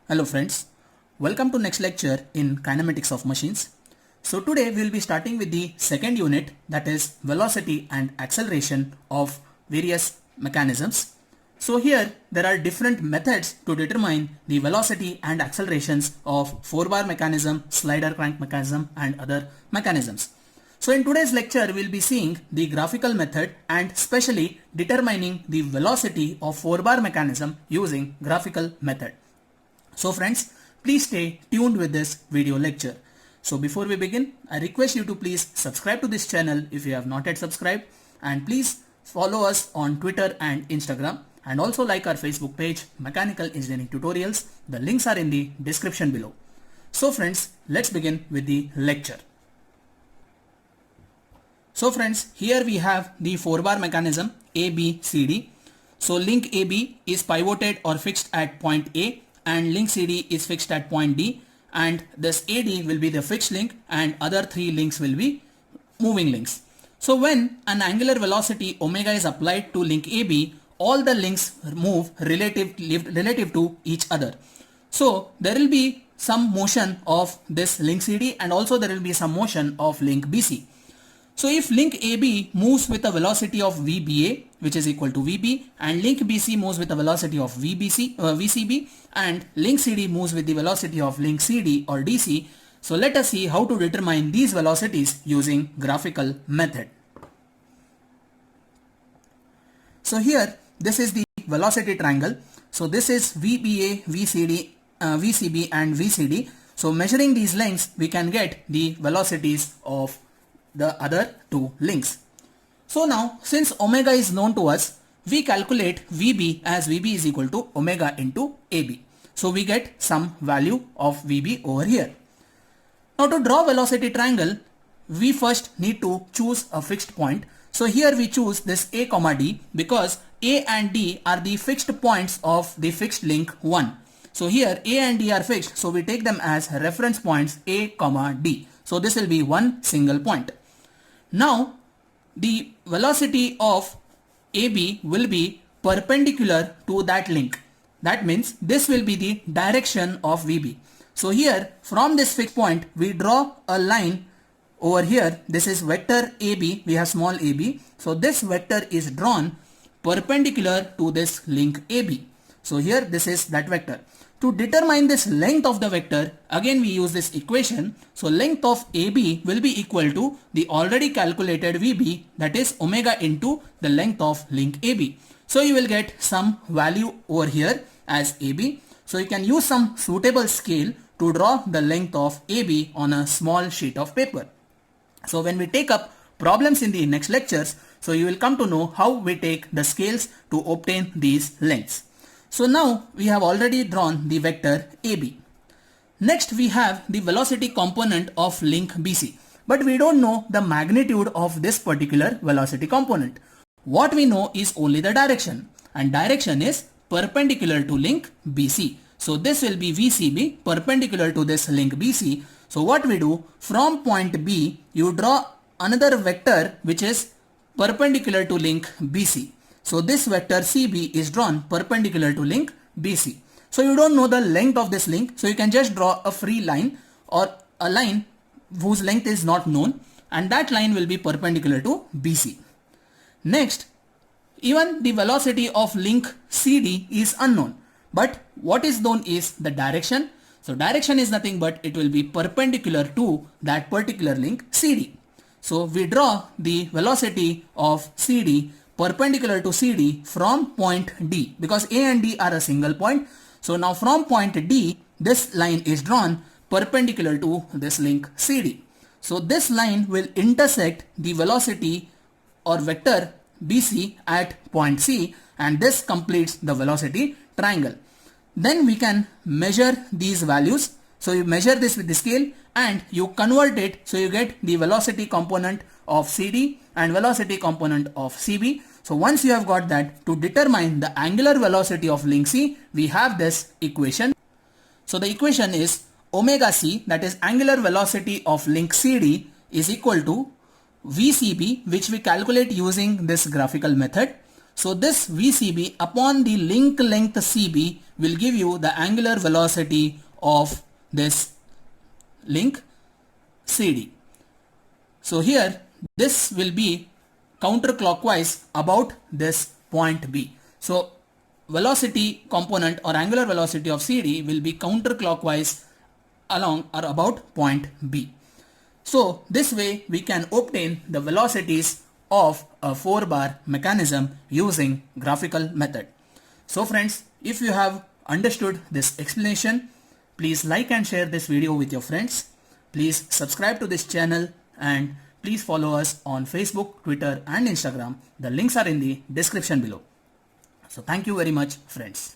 Hello friends, welcome to next lecture in kinematics of machines. So today we will be starting with the second unit, that is velocity and acceleration of various mechanisms. So here there are different methods to determine the velocity and accelerations of 4-bar mechanism, slider crank mechanism and other mechanisms. So in today's lecture we will be seeing the graphical method and specially determining the velocity of 4-bar mechanism using graphical method. So friends, please stay tuned with this video lecture. So before we begin, I request you to please subscribe to this channel if you have not yet subscribed, and please follow us on Twitter and Instagram, and also like our Facebook page Mechanical Engineering Tutorials. The links are in the description below. So friends, let's begin with the lecture. So friends, here we have the 4-bar mechanism ABCD. So link AB is pivoted or fixed at point A, and link CD is fixed at point D, and this AD will be the fixed link and other 3 links will be moving links. So when an angular velocity omega is applied to link AB, all the links move relative to each other. So there will be some motion of this link CD and also there will be some motion of link BC. So if link AB moves with a velocity of VBA, which is equal to VB, and link BC moves with a velocity of VCB, and link CD moves with the velocity of link CD or DC. So let us see how to determine these velocities using graphical method. So here this is the velocity triangle. So this is VBA, VCD, VCB and VCD. So measuring these lengths we can get the velocities of the other 2 links. So now since omega is known to us, we calculate VB as VB is equal to omega into AB. So we get some value of VB over here. Now to draw velocity triangle, we first need to choose a fixed point. So here we choose this A, D because A and D are the fixed points of the fixed link 1. So here A and D are fixed, so we take them as reference points A, D. So this will be one single point. Now the velocity of AB will be perpendicular to that link. That means this will be the direction of VB. So here from this fixed point we draw a line over here. This is vector AB, we have small ab. So this vector is drawn perpendicular to this link AB. So here this is that vector. To determine this length of the vector, again we use this equation. So length of AB will be equal to the already calculated VB, that is omega into the length of link AB. So you will get some value over here as AB. So you can use some suitable scale to draw the length of AB on a small sheet of paper. So when we take up problems in the next lectures, so you will come to know how we take the scales to obtain these lengths. So now we have already drawn the vector AB. Next we have the velocity component of link BC, but we don't know the magnitude of this particular velocity component. What we know is only the direction, and direction is perpendicular to link BC. So this will be VCB perpendicular to this link BC. So what we do, from point B you draw another vector which is perpendicular to link BC. So this vector CB is drawn perpendicular to link BC. So you don't know the length of this link, so you can just draw a free line or a line whose length is not known, and that line will be perpendicular to BC. Next, even the velocity of link CD is unknown, but what is known is the direction. So direction is nothing but it will be perpendicular to that particular link CD. So we draw the velocity of CD perpendicular to CD from point D, because A and D are a single point. So now from point D this line is drawn perpendicular to this link CD. So this line will intersect the velocity or vector BC at point C, and this completes the velocity triangle. Then we can measure these values. So you measure this with the scale and you convert it, so you get the velocity component of CD and velocity component of CB. So once you have got that, to determine the angular velocity of link C, we have this equation. So the equation is omega C, that is angular velocity of link CD, is equal to VCB, which we calculate using this graphical method. So this VCB upon the link length CB will give you the angular velocity of this link CD. So here this will be counterclockwise about this point B. So velocity component or angular velocity of CD will be counterclockwise along or about point B. So this way we can obtain the velocities of a 4-bar mechanism using graphical method. So friends, if you have understood this explanation, please like and share this video with your friends. Please subscribe to this channel and please follow us on Facebook, Twitter and Instagram. The links are in the description below. So thank you very much friends.